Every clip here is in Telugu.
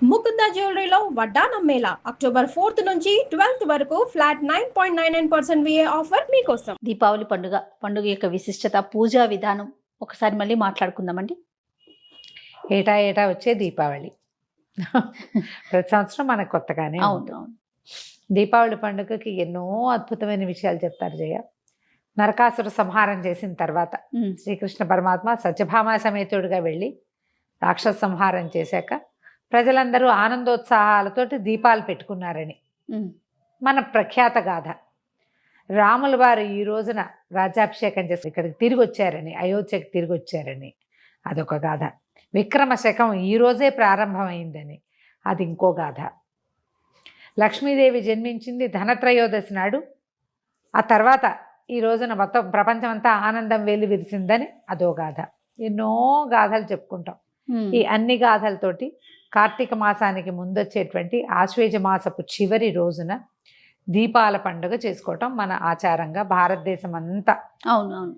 ముకుంద జ్యువెలరీలో వడ్డానం మేళా అక్టోబర్ 4th నుంచి 12th వరకు ఫ్లాట్ 9.99% VA ఆఫర్ మీకోసం. దీపావళి పండుగ యొక్క విశిష్టత, పూజా విధానం ఒకసారి మళ్ళీ మాట్లాడుకుందామండి. ఏటా ఏటా వచ్చే దీపావళి ప్రతి సంవత్సరం మనకు కొత్తగానే అవును. దీపావళి పండుగకి ఎన్నో అద్భుతమైన విషయాలు చెప్తారు జయ. నరకాసుర సంహారం చేసిన తర్వాత శ్రీకృష్ణ పరమాత్మ సత్యభామా సమేతుడిగా వెళ్ళి రాక్షస సంహారం చేశాక ప్రజలందరూ ఆనందోత్సాహాలతోటి దీపాలు పెట్టుకున్నారని మన ప్రఖ్యాత గాథ. రాముల వారు ఈ రోజున రాజ్యాభిషేకం చేసి ఇక్కడికి తిరిగి వచ్చారని, అయోధ్యకి తిరిగి వచ్చారని అదొక గాథ. విక్రమ శకం ఈ రోజే ప్రారంభమైందని అది ఇంకో గాథ. లక్ష్మీదేవి జన్మించింది ధనత్రయోదశి నాడు. ఆ తర్వాత ఈ రోజున మొత్తం ప్రపంచం అంతా ఆనందం వెళ్లి విరిసిందని అదో గాథ. ఎన్నో గాథలు చెప్పుకుంటాం. ఈ అన్ని గాథలతోటి కార్తీక మాసానికి ముందొచ్చేటువంటి ఆశ్వేజ మాసపు చివరి రోజున దీపాల పండుగ చేసుకోవటం మన ఆచారంగా భారతదేశం అంతా. అవునవును.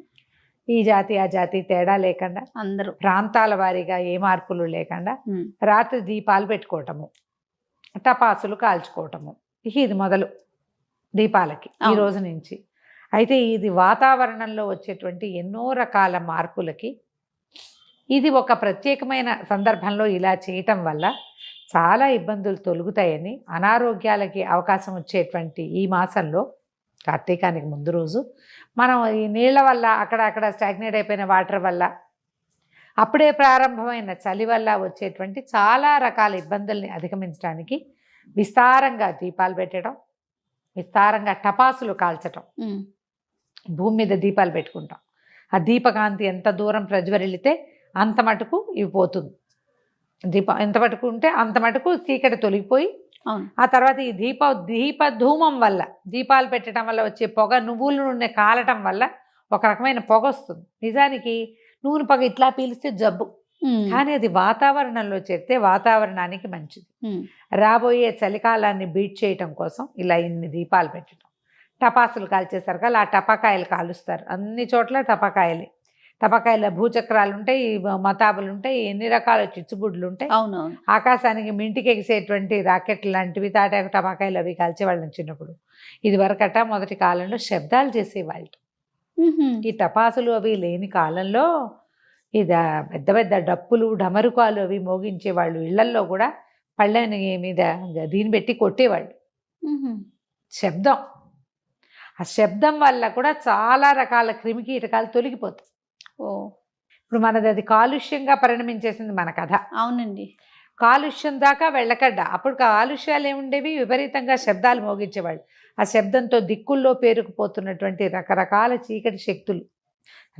ఈ జాతి ఆ జాతి తేడా లేకుండా, అందరూ ప్రాంతాల వారీగా ఏ మార్పులు లేకుండా రాత్రి దీపాలు పెట్టుకోవటము, టపాసులు కాల్చుకోవటము, ఇది మొదలు దీపాలకి ఈ రోజు నుంచి. అయితే ఇది వాతావరణంలో వచ్చేటువంటి ఎన్నో రకాల మార్పులకి ఇది ఒక ప్రత్యేకమైన సందర్భంలో ఇలా చేయటం వల్ల చాలా ఇబ్బందులు తొలుగుతాయని, అనారోగ్యాలకి అవకాశం వచ్చేటువంటి ఈ మాసంలో కార్తీకానికి ముందు రోజు మనం ఈ నీళ్ల వల్ల అక్కడ స్టాగ్నేట్ అయిపోయిన వాటర్ వల్ల, అప్పుడే ప్రారంభమైన చలి వల్ల వచ్చేటువంటి చాలా రకాల ఇబ్బందుల్ని అధిగమించడానికి విస్తారంగా దీపాలు పెట్టడం, విస్తారంగా టపాసులు కాల్చటం, భూమి మీద దీపాలు పెట్టుకుంటాం. ఆ దీపకాంతి ఎంత దూరం ప్రజ్వరిల్లితే అంత మటుకు ఇవి పోతుంది. దీపం ఎంత మటుకు ఉంటే అంత మటుకు చీకటి తొలగిపోయి, ఆ తర్వాత ఈ దీప ధూమం వల్ల, దీపాలు పెట్టడం వల్ల వచ్చే పొగ, నువ్వుల నూనె కాలటం వల్ల ఒక రకమైన పొగ వస్తుంది. నిజానికి నూనె పొగ ఇట్లా పీలిస్తే జబ్బు, కానీ అది వాతావరణంలో చేరితే వాతావరణానికి మంచిది. రాబోయే చలికాలాన్ని బీట్ చేయటం కోసం ఇలా ఇన్ని దీపాలు పెట్టడం. టపాసులు కాల్చేసరికి ఆ టపాకాయలు కాలుస్తారు. అన్ని చోట్ల టపాకాయల భూచక్రాలు ఉంటాయి, మతాబులు ఉంటాయి, ఎన్ని రకాల చిచ్చుబుడ్లు ఉంటాయి. అవునవును. ఆకాశానికి మింటికి ఎగిసేటువంటి రాకెట్లు లాంటివి, తాటాకు టపాకాయలు అవి కాల్చేవాళ్ళని చిన్నప్పుడు. ఇది వరకట మొదటి కాలంలో శబ్దాలు చేసేవాళ్ళు. ఈ టపాసులు అవి లేని కాలంలో ఇది పెద్ద పెద్ద డప్పులు, డమరుకాలు అవి మోగించేవాళ్ళు. ఇళ్లల్లో కూడా పళ్ళని మీద దీన్ని పెట్టి కొట్టేవాళ్ళు. శబ్దం, ఆ శబ్దం వల్ల కూడా చాలా రకాల క్రిమికీటకాలు తొలగిపోతాయి. ఇప్పుడు మనది అది కాలుష్యంగా పరిణమించేసింది మన కథ. అవునండి. కాలుష్యం దాకా వెళ్ళకడ్డా. అప్పుడు కాలుష్యాలు ఏముండేవి, విపరీతంగా శబ్దాలు మోగించేవాళ్ళు. ఆ శబ్దంతో దిక్కుల్లో పేరుకుపోతున్నటువంటి రకరకాల చీకటి శక్తులు,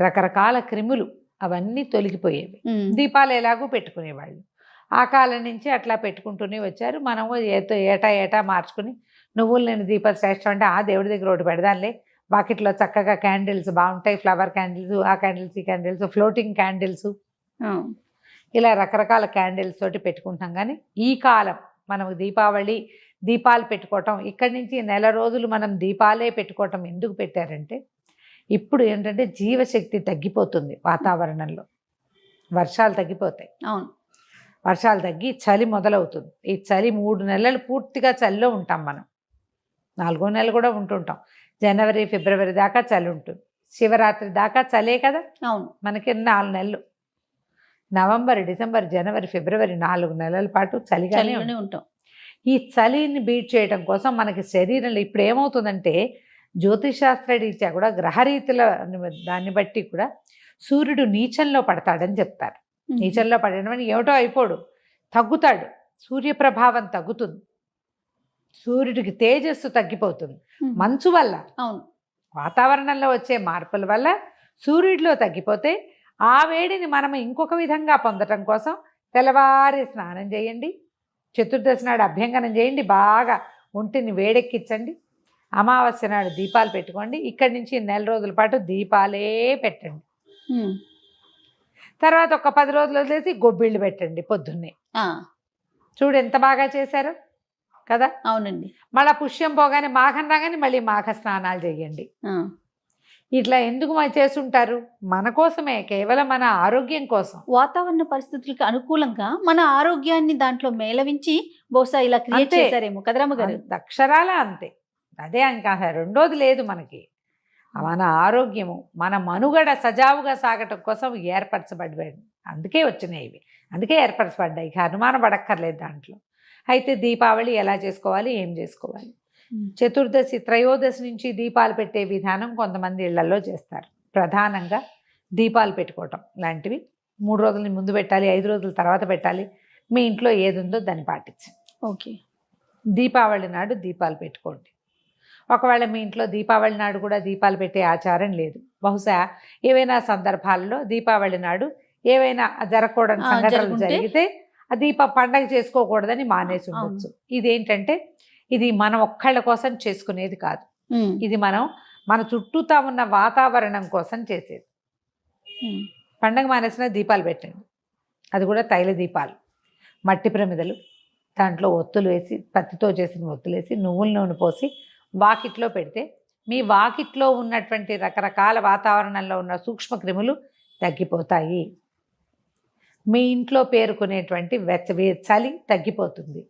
రకరకాల క్రిములు అవన్నీ తొలగిపోయేవి. దీపాలు ఎలాగూ పెట్టుకునేవాళ్ళు. ఆ కాలం నుంచి అట్లా పెట్టుకుంటూనే వచ్చారు. మనము ఏటా మార్చుకుని నువ్వులు నేను దీపాలు శ్రేష్టం అంటే ఆ దేవుడి దగ్గర ఒకటి పెడదాంలే, బాకెట్లో చక్కగా క్యాండిల్స్ బాగుంటాయి, ఫ్లవర్ క్యాండిల్స్, ఆ క్యాండిల్స్, ఈ క్యాండిల్స్, ఫ్లోటింగ్ క్యాండిల్స్, ఇలా రకరకాల క్యాండిల్స్ తోటి పెట్టుకుంటాం. కానీ ఈ కాలం మనము దీపాలు పెట్టుకోవటం, ఇక్కడి నుంచి నెల రోజులు మనం దీపాలే పెట్టుకోవటం ఎందుకు పెట్టారంటే, ఇప్పుడు ఏంటంటే జీవశక్తి తగ్గిపోతుంది వాతావరణంలో. వర్షాలు తగ్గిపోతాయి. అవును. వర్షాలు తగ్గి చలి మొదలవుతుంది. ఈ చలి 3 నెలలు పూర్తిగా చలిలో ఉంటాం మనం. 4వ నెల కూడా ఉంటుంటాం. జనవరి, ఫిబ్రవరి దాకా చలి ఉంటుంది. శివరాత్రి దాకా చలే కదా. అవును. మనకి 4 నెలలు, నవంబర్, డిసెంబర్, జనవరి, ఫిబ్రవరి 4 నెలల పాటు చలిగానే ఉంటాం. ఈ చలిని బీట్ చేయడం కోసం మనకి శరీరంలో ఇప్పుడు ఏమవుతుందంటే, జ్యోతిషాస్త్ర రీత్యా కూడా గ్రహరీతుల దాన్ని బట్టి కూడా సూర్యుడు నీచంలో పడతాడని చెప్తారు. నీచంలో పడడం అని ఏమిటో అయిపోడు, తగ్గుతాడు. సూర్యప్రభావం తగ్గుతుంది, సూర్యుడికి తేజస్సు తగ్గిపోతుంది. మంచు వల్ల, అవును, వాతావరణంలో వచ్చే మార్పుల వల్ల సూర్యుడిలో తగ్గిపోతే ఆ వేడిని మనం ఇంకొక విధంగా పొందటం కోసం తెల్లవారి స్నానం చేయండి, చతుర్దశి నాడు అభ్యంగనం చేయండి, బాగా ఒంటిని వేడెక్కించండి, అమావాస్య నాడు దీపాలు పెట్టుకోండి. ఇక్కడి నుంచి నెల రోజుల పాటు దీపాలే పెట్టండి. తర్వాత ఒక 10 రోజులు వదిలేసి గొబ్బిళ్ళు పెట్టండి పొద్దున్నే. చూడు ఎంత బాగా చేశారు కదా. అవునండి. మళ్ళీ పుష్యం పోగానే మాఘం రాగానే మళ్ళీ మాఘ స్నానాలు చేయండి. ఇట్లా ఎందుకు చేస్తుంటారు? మన కోసమే, కేవలం మన ఆరోగ్యం కోసం. వాతావరణ పరిస్థితులకు అనుకూలంగా మన ఆరోగ్యాన్ని దాంట్లో మేళవించి బహుశా ఇలా క్రియేట్ అంతే. చేశారేమో కదరా అమ్మగారు. అక్షరాల అంతే. అదే ఇంకా రెండోది లేదు మనకి. మన ఆరోగ్యము, మన మనుగడ సజావుగా సాగటం కోసం ఏర్పరచబడ్డాయి. అందుకే వచ్చినాయి ఇవి, అందుకే ఏర్పరచబడ్డాయి. ఇక అనుమానం పడక్కర్లేదు దాంట్లో. అయితే దీపావళి ఎలా చేసుకోవాలి, ఏం చేసుకోవాలి? చతుర్దశి, త్రయోదశి నుంచి దీపాలు పెట్టే విధానం కొంతమంది ఇళ్లలో చేస్తారు. ప్రధానంగా దీపాలు పెట్టుకోవటం లాంటివి 3 రోజుల ముందు పెట్టాలి, 5 రోజుల తర్వాత పెట్టాలి. మీ ఇంట్లో ఏది ఉందో దాన్ని పాటించండి. ఓకే. దీపావళి నాడు దీపాలు పెట్టుకోండి. ఒకవేళ మీ ఇంట్లో దీపావళి నాడు కూడా దీపాలు పెట్టే ఆచారం లేదు, బహుశా ఏవైనా సందర్భాల్లో దీపావళి నాడు ఏవైనా జరగకూడని సంఘటనలు జరిగితే ఆ పండగ చేసుకోకూడదని మానేసి ఉండొచ్చు. ఇదేంటంటే ఇది మనం ఒక్కళ్ళ కోసం చేసుకునేది కాదు. ఇది మన చుట్టూతా ఉన్న వాతావరణం కోసం చేసేది. పండగ మానేసిన దీపాలు పెట్టండి. అది కూడా తైల దీపాలు, మట్టి ప్రమిదలు, దాంట్లో ఒత్తులు వేసి, పత్తితో చేసిన ఒత్తులు వేసి, నువ్వుల నూనె పోసి వాకిట్లో పెడితే మీ వాకిట్లో ఉన్నటువంటి రకరకాల వాతావరణంలో ఉన్న సూక్ష్మ క్రిములు తగ్గిపోతాయి. మీ ఇంట్లో పేరుకునేటువంటి చలి తగ్గిపోతుంది.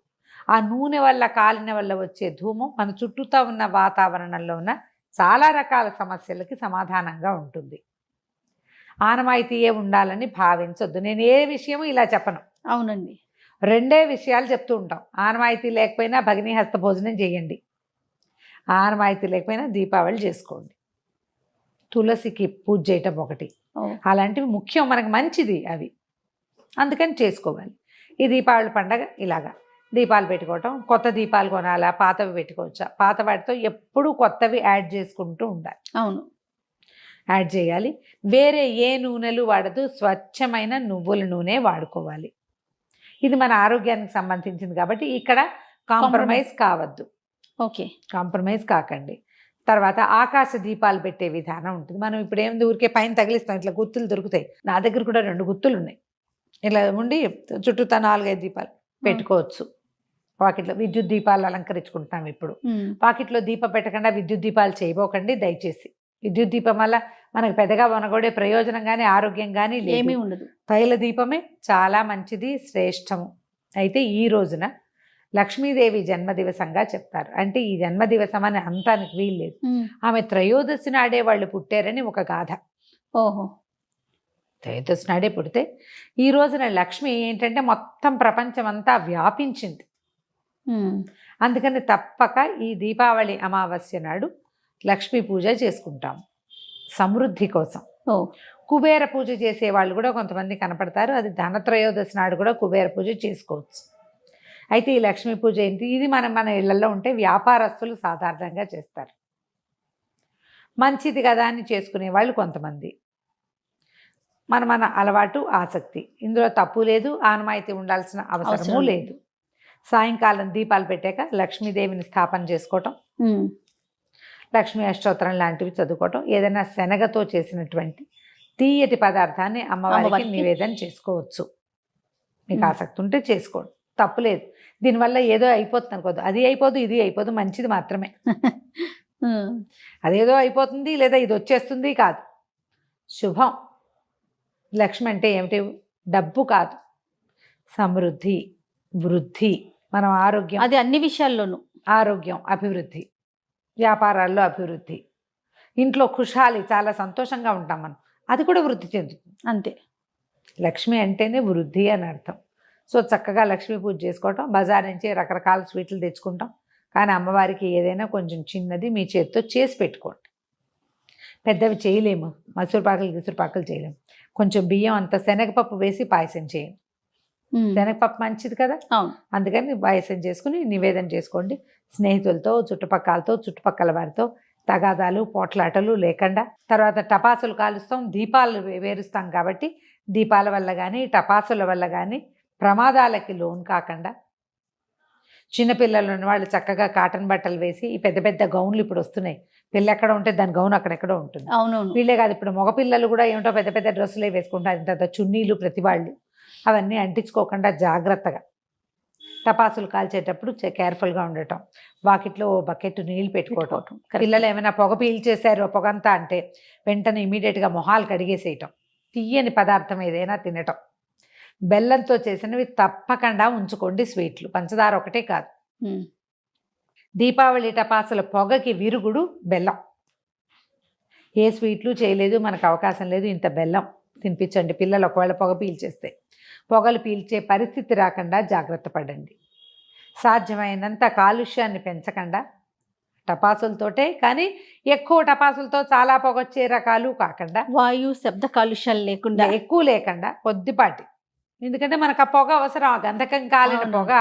ఆ నూనె వల్ల, కాలిన వల్ల వచ్చే ధూమం మన చుట్టూతా ఉన్న వాతావరణంలో ఉన్న చాలా రకాల సమస్యలకి సమాధానంగా ఉంటుంది. ఆనవాయితీయే ఉండాలని భావించొద్దు. నేను ఏ విషయము ఇలా చెప్పను. అవునండి. 2 విషయాలు చెప్తూ ఉంటాం. ఆనవాయితీ లేకపోయినా భగినీ హస్త భోజనం చేయండి, ఆనవాయితీ లేకపోయినా దీపావళి చేసుకోండి, తులసికి పూజ చేయటం ఒకటి. అలాంటివి ముఖ్యం, మనకు మంచిది అవి, అందుకని చేసుకోవాలి. ఈ దీపావళి పండగ ఇలాగా దీపాలు పెట్టుకోవటం. కొత్త దీపాలు కొనాలా, పాతవి పెట్టుకోవచ్చా? పాత వాటితో ఎప్పుడూ కొత్తవి యాడ్ చేసుకుంటూ ఉండాలి. అవును, యాడ్ చేయాలి. వేరే ఏ నూనెలు వాడదు, స్వచ్ఛమైన నువ్వుల నూనె వాడుకోవాలి. ఇది మన ఆరోగ్యానికి సంబంధించింది కాబట్టి ఇక్కడ కాంప్రమైజ్ కావద్దు. ఓకే, కాంప్రమైజ్ కాకండి. తర్వాత ఆకాశ దీపాలు పెట్టే విధానం ఉంటుంది. మనం ఇప్పుడు ఏముంది, ఊరికే పైన తగిలిస్తాం, ఇట్లా గుత్తులు దొరుకుతాయి. నా దగ్గర కూడా 2 గుత్తులు ఉన్నాయి. ఇలా ఉండి చుట్టూతా 4-5 దీపాలు పెట్టుకోవచ్చు. వాకిట్లో విద్యుత్ దీపాలు అలంకరించుకుంటున్నాం. ఇప్పుడు వాకిట్లో దీపం పెట్టకుండా విద్యుత్ దీపాలు చేయబోకండి దయచేసి. విద్యుత్ దీపం వల్ల మనకు పెద్దగా వనగొడే ప్రయోజనం కానీ ఆరోగ్యం కానీ ఏమీ ఉండదు. తైల దీపమే చాలా మంచిది, శ్రేష్టము. అయితే ఈ రోజున లక్ష్మీదేవి జన్మదివసంగా చెప్తారు. అంటే ఈ జన్మదివసం అని అంటానికి వీల్లేదు. ఆమె త్రయోదశి నాడే వాళ్ళు పుట్టారని ఒక గాథ. ఓహో, త్రయోదశి నాడే పుడితే ఈ రోజున లక్ష్మి ఏంటంటే మొత్తం ప్రపంచం అంతా వ్యాపించింది. అందుకని తప్పక ఈ దీపావళి అమావాస్య నాడు లక్ష్మీ పూజ చేసుకుంటాం సమృద్ధి కోసం. కుబేర పూజ చేసే వాళ్ళు కూడా కొంతమంది కనపడతారు. అది ధనత్రయోదశి నాడు కూడా కుబేర పూజ చేసుకోవచ్చు. అయితే ఈ లక్ష్మీ పూజ ఏంటి, ఇది మన ఇళ్లలో ఉంటే వ్యాపారస్తులు సాధారణంగా చేస్తారు. మంచిది కదా అని చేసుకునే వాళ్ళు కొంతమంది. మన అలవాటు, ఆసక్తి, ఇందులో తప్పు లేదు, ఆనవాయితీ ఉండాల్సిన అవసరము లేదు. సాయంకాలం దీపాలు పెట్టాక లక్ష్మీదేవిని స్థాపన చేసుకోవటం, లక్ష్మీ అష్టోత్తరం లాంటివి చదువుకోవటం, ఏదైనా శనగతో చేసినటువంటి తీయటి పదార్థాన్ని అమ్మవారికి నివేదన చేసుకోవచ్చు. మీకు ఆసక్తి ఉంటే చేసుకోండి, తప్పులేదు. దీనివల్ల ఏదో అయిపోతుంది అనుకోదు, అది అయిపోదు ఇది అయిపోదు, మంచిది మాత్రమే. అదేదో అయిపోతుంది లేదా ఇది వచ్చేస్తుంది కాదు, శుభం. లక్ష్మి అంటే ఏమిటి, డబ్బు కాదు, సమృద్ధి, వృద్ధి, మనం ఆరోగ్యం, అది అన్ని విషయాల్లోనూ ఆరోగ్యం, అభివృద్ధి, వ్యాపారాల్లో అభివృద్ధి, ఇంట్లో ఖుషాలి, చాలా సంతోషంగా ఉంటాం మనం, అది కూడా వృద్ధి చెందుతుంది. అంతే, లక్ష్మి అంటేనే వృద్ధి అని అర్థం. సో చక్కగా లక్ష్మీ పూజ చేసుకోవటం, బజార్ నుంచి రకరకాల స్వీట్లు తెచ్చుకుంటాం. కానీ అమ్మవారికి ఏదైనా కొంచెం చిన్నది మీ చేతితో చేసి పెట్టుకోండి. పెద్దవి చేయలేము, గిసురుపాకులు చేయలేము. కొంచెం బియ్యం అంత శనగపప్పు వేసి పాయసం చేయండి. శనగపప్పు మంచిది కదా, అందుకని పాయసం చేసుకుని నివేదన చేసుకోండి. స్నేహితులతో, చుట్టుపక్కల వారితో తగాదాలు, పోట్లాటలు లేకుండా. తర్వాత టపాసులు కాలుస్తాం, దీపాలు వేరుస్తాం. కాబట్టి దీపాల వల్ల కానీ టపాసుల వల్ల కానీ ప్రమాదాలకి లోన్ కాకుండా, చిన్నపిల్లలు ఉన్నవాళ్ళు చక్కగా కాటన్ బట్టలు వేసి, ఈ పెద్ద పెద్ద గౌన్లు ఇప్పుడు వస్తున్నాయి, పిల్ల ఎక్కడ ఉంటే దాని గౌన్ అక్కడెక్కడో ఉంటుంది. అవునవును, వీళ్ళే కాదు, ఇప్పుడు మగపిల్లలు కూడా ఏమిటో పెద్ద పెద్ద డ్రెస్సులే వేసుకుంటారు, ఇంత చున్నీలు ప్రతి వాళ్ళు, అవన్నీ అంటించుకోకుండా జాగ్రత్తగా టపాసులు కాల్చేటప్పుడు కేర్ఫుల్గా ఉండటం, వాకిట్లో ఓ బకెట్ నీళ్ళు పెట్టుకోవటం, Correct. పిల్లలు ఏమైనా పొగ పీల్చేశారు పొగంతా అంటే వెంటనే ఇమీడియట్గా మొహాలు కడిగేసేయటం, తీయని పదార్థం ఏదైనా తినటం, బెల్లంతో చేసినవి తప్పకుండా ఉంచుకోండి. స్వీట్లు పంచదార ఒకటే కాదు. దీపావళి టపాసుల పొగకి విరుగుడు బెల్లం. ఏ స్వీట్లు చేయలేదు, మనకు అవకాశం లేదు, ఇంత బెల్లం తినిపించండి. పిల్లలు ఒకవేళ పొగ పీల్చేస్తే పొగలు పీల్చే పరిస్థితి రాకుండా జాగ్రత్త పడండి. సాధ్యమైనంత కాలుష్యాన్ని పెంచకుండా టపాసులతోటే, కానీ ఎక్కువ టపాసులతో చాలా పొగొచ్చే రకాలు కాకుండా, వాయు శబ్ద కాలుష్యాలు లేకుండా, ఎక్కువ లేకుండా కొద్దిపాటి. ఎందుకంటే మనకు ఆ పొగ అవసరం. ఆ గంధకం కాలిన అవును. పొగ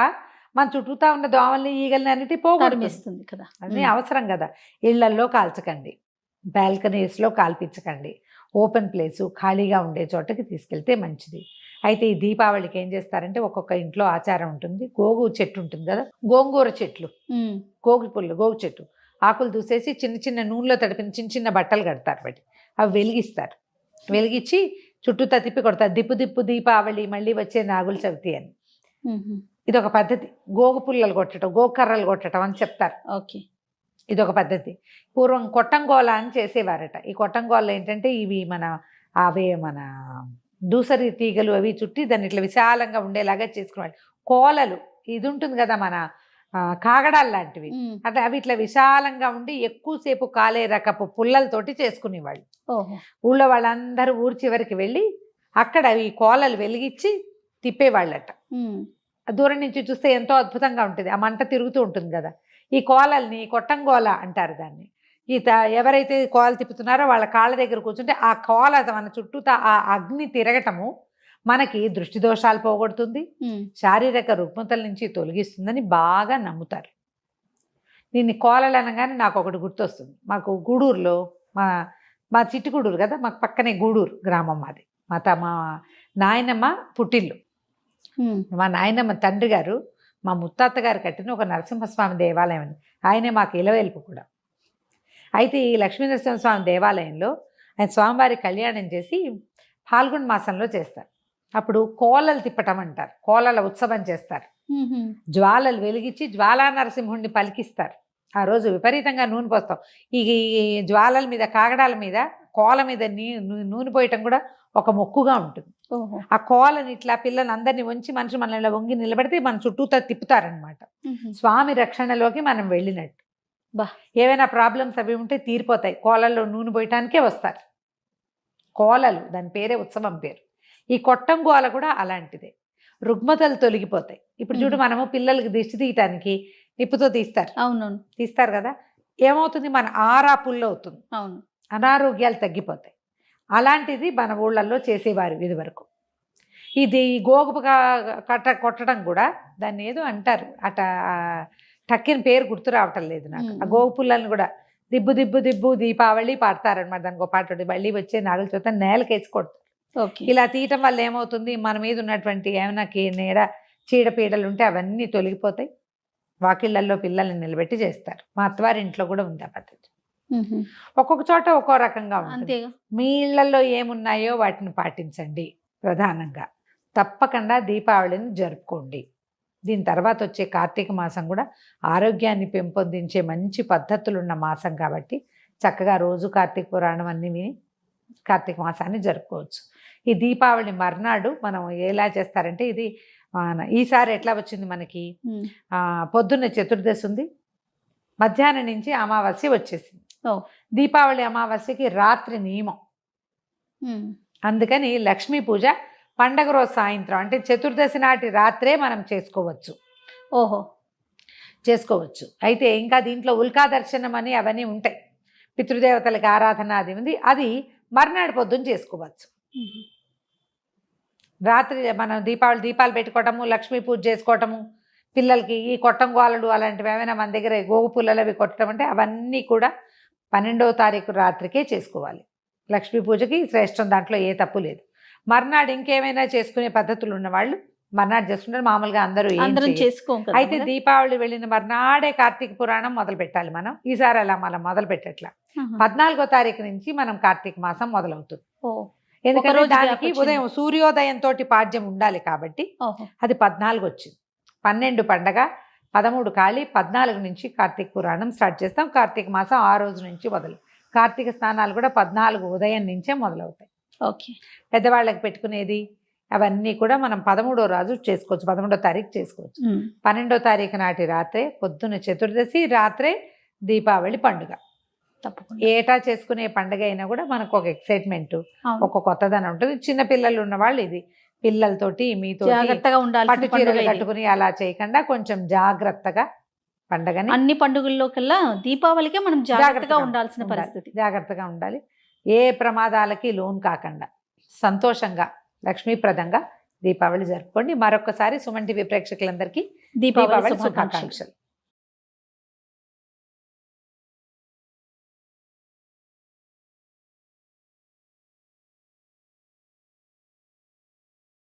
మన చుట్టూతా ఉన్న దోమల్ని ఈగల్ని అన్నిటి పోగొడుతుంది. తరిమిస్తుంది కదా. అన్నీ అవసరం కదా. ఇళ్లల్లో కాల్చకండి, బాల్కనీస్లో కాల్పించకండి, ఓపెన్ ప్లేసు ఖాళీగా ఉండే చోటకి తీసుకెళ్తే మంచిది. అయితే ఈ దీపావళికి ఏం చేస్తారంటే ఒక్కొక్క ఇంట్లో ఆచారం ఉంటుంది. గోగు చెట్టు ఉంటుంది కదా, గోంగూర చెట్లు, గోగు చెట్టు ఆకులు దూసేసి చిన్న చిన్న నూనెలో తడిపిన చిన్న చిన్న బట్టలు కడతారు. వాటి అవి వెలిగిస్తారు. వెలిగించి చుట్టూతా తిప్పి కొడతారు. దిప్పు దిప్పు దీపావళి మళ్ళీ వచ్చే నాగుల చవితి అని. ఇది ఒక పద్ధతి. గోగు పుల్లలు కొట్టడం, గోగు కర్రలు కొట్టడం అని చెప్తారు. ఓకే, ఇదొక పద్ధతి. పూర్వం కొట్టంగోల అని చేసేవారట. ఈ కొట్టంగోల ఏంటంటే ఇవి మన దూసరి తీగలు అవి చుట్టి దాన్ని ఇట్లా విశాలంగా ఉండేలాగా చేసుకునేవాళ్ళు. కోలలు ఇది ఉంటుంది కదా మన కాగడాలు లాంటివి, అంటే అవి ఇట్లా విశాలంగా ఉండి ఎక్కువసేపు కాలే రకపు పుల్లలతోటి చేసుకునేవాళ్ళు. ఊళ్ళో వాళ్ళందరూ ఊరి చివరికి వెళ్ళి అక్కడ ఈ కోలలు వెలిగించి తిప్పేవాళ్ళట. దూరం నుంచి చూస్తే ఎంతో అద్భుతంగా ఉంటుంది. ఆ మంట తిరుగుతూ ఉంటుంది కదా. ఈ కోలల్ని కొట్టంగోల అంటారు దాన్ని. ఎవరైతే కోల తిప్పుతున్నారో వాళ్ళ కాళ్ళ దగ్గర కూర్చుంటే ఆ కోల మన చుట్టూతా ఆ అగ్ని తిరగటము మనకి దృష్టి దోషాలు పోగొడుతుంది, శారీరక రుగ్మతల నుంచి తొలగిస్తుందని బాగా నమ్ముతారు. దీన్ని కోలలు అనగానే నాకు ఒకటి గుర్తొస్తుంది. మాకు గూడూరులో మా చిట్టుగూడూరు కదా, మాకు పక్కనే గూడూరు గ్రామం మాది. మా నాయనమ్మ పుట్టిల్లు. మా నాయనమ్మ తండ్రి గారు మా ముత్తాత గారు కట్టిన ఒక నరసింహస్వామి దేవాలయం ఉంది. ఆయనే మాకు ఇలవేల్పు కూడా. అయితే ఈ లక్ష్మీ నరసింహస్వామి దేవాలయంలో ఆయన స్వామివారి కళ్యాణం చేసి ఫాల్గుణ మాసంలో చేస్తారు. అప్పుడు కోలలు తిప్పటం అంటారు. కోలల ఉత్సవం చేస్తారు. జ్వాలలు వెలిగించి జ్వాలా నరసింహుడిని పలికిస్తారు. ఆ రోజు విపరీతంగా నూనె పోస్తాం. ఈ జ్వాలల మీద, కాగడాల మీద, కోల మీద నూనె పోయటం కూడా ఒక మొక్కుగా ఉంటుంది. ఆ కోలని ఇట్లా పిల్లలందరినీ వంచి మనిషి మనల్ని వంగి నిలబడితే మన చుట్టూతా తిప్పుతారనమాట. స్వామి రక్షణలోకి మనం వెళ్ళినట్టు. ఏవైనా ప్రాబ్లమ్స్ అవి ఉంటే తీరిపోతాయి. కోలల్లో నూనె పోయటానికే వస్తారు కోలలు. దాని పేరే ఉత్సవం పేరు. ఈ కొట్టంగోల కూడా అలాంటిదే. రుగ్మతలు తొలగిపోతాయి. ఇప్పుడు చూడు, మనము పిల్లలకి దిష్టి తీయటానికి నిప్పుతో తీస్తారు. అవునవును, తీస్తారు కదా. ఏమవుతుంది, మన ఆరా పుల్లు అవుతుంది. అవును, అనారోగ్యాలు తగ్గిపోతాయి. అలాంటిది మన ఊళ్ళల్లో చేసేవారు ఇది వరకు. ఇది గోగు కొట్టడం కూడా దాన్ని ఏదో అంటారు అట, టక్కిన పేరు గుర్తు రావటం లేదు నాకు. ఆ గోగు పుల్లల్ని కూడా దిబ్బు దిబ్బు దిబ్బు దీపావళి పాడతారనమాట. దానికి ఒక పాట మళ్ళీ వచ్చే నాగుల చవితి నేలకేసి కొడతారు. ఇలా తీయటం వల్ల ఏమవుతుంది, మన మీద ఉన్నటువంటి ఏమైనా నీడ చీడపీడలు ఉంటే అవన్నీ తొలగిపోతాయి. వాకిళ్లలో పిల్లల్ని నిలబెట్టి చేస్తారు. మా అత్తవారింట్లో కూడా ఉంది ఆ పద్ధతి. ఒక్కొక్క చోట ఒక్కో రకంగా ఉంటుంది. మీ ఇళ్లలో ఏమున్నాయో వాటిని పాటించండి. ప్రధానంగా తప్పకుండా దీపావళిని జరుపుకోండి. దీని తర్వాత వచ్చే కార్తీక మాసం కూడా ఆరోగ్యాన్ని పెంపొందించే మంచి పద్ధతులున్న మాసం కాబట్టి చక్కగా రోజు కార్తీక పురాణం అన్ని విని కార్తీక మాసాన్ని జరుపుకోవచ్చు. ఈ దీపావళి మర్నాడు మనం ఎలా చేస్తారంటే, ఇది ఈసారి ఎట్లా వచ్చింది మనకి, పొద్దున్న చతుర్దశి ఉంది, మధ్యాహ్నం నుంచి అమావాస్య వచ్చేసింది. దీపావళి అమావాస్యకి రాత్రి నియమం. అందుకని లక్ష్మీ పూజ పండగ రోజు సాయంత్రం, అంటే చతుర్దశి నాటి రాత్రే మనం చేసుకోవచ్చు. చేసుకోవచ్చు. అయితే ఇంకా దీంట్లో ఉల్కా దర్శనం అని అవన్నీ ఉంటాయి. పితృదేవతలకి ఆరాధన అది ఉంది. అది మర్నాడు పొద్దున్న చేసుకోవచ్చు. రాత్రి మనం దీపాలు పెట్టుకోవటము, లక్ష్మీ పూజ చేసుకోవటము, పిల్లలకి ఈ కొట్టంగోలలు అలాంటివి ఏమైనా మన దగ్గర గోగు పుల్లలు అవి కొట్టడం అంటే అవన్నీ కూడా 12వ తారీఖు రాత్రికే చేసుకోవాలి. లక్ష్మీ పూజకి శ్రేష్టం, దాంట్లో ఏ తప్పు లేదు. మర్నాడు ఇంకేమైనా చేసుకునే పద్ధతులు ఉన్నవాళ్ళు మర్నాడు చేసుకుంటారు. మామూలుగా అందరూ చేసుకోం. అయితే దీపావళి వెళ్ళిన మర్నాడే కార్తీక పురాణం మొదలు పెట్టాలి మనం. ఈసారి అలా మనం మొదలు పెట్టట్లా. 14వ తారీఖు నుంచి మనం కార్తీక మాసం మొదలవుతుంది. ఎందుకంటే దానికి ఉదయం సూర్యోదయం తోటి పాడ్యం ఉండాలి కాబట్టి అది 14 వచ్చింది. 12 పండగ, 13 కాళీ, 14 నుంచి కార్తీక పురాణం స్టార్ట్ చేస్తాం. కార్తీక మాసం ఆ రోజు నుంచి మొదలు. కార్తీక స్నానాలు కూడా 14 ఉదయం నుంచే మొదలవుతాయి. ఓకే. పెద్దవాళ్ళకి పెట్టుకునేది అవన్నీ కూడా మనం 13వ రోజు చేసుకోవచ్చు, 11వ తారీఖు చేసుకోవచ్చు. 12వ తారీఖు నాటి రాత్రే పొద్దున్న చతుర్దశి, రాత్రే దీపావళి పండుగ. తప్పకుండా. ఏటా చేసుకునే పండుగ అయినా కూడా మనకు ఒక ఎక్సైట్మెంట్, అవును. ఒక కొత్తదనం ఉంటుంది. చిన్న పిల్లలు ఉన్న వాళ్ళు ఇది పిల్లలతోటి మీతో జాగ్రత్తగా ఉండాలి. పట్టు చీరలు కట్టుకుని అలా చేయకుండా కొంచెం జాగ్రత్తగా పండగని అన్ని పండుగల్లో కల్లా దీపావళికే మనం జాగ్రత్తగా ఉండాల్సిన పరిస్థితి. జాగ్రత్తగా ఉండాలి. ఏ ప్రమాదాలకి లోన్ కాకుండా సంతోషంగా లక్ష్మీప్రదంగా దీపావళి జరుపుకోండి. మరొకసారి సుమన్ టీవీ ప్రేక్షకులందరికీ దీపావళి శుభాకాంక్షలు.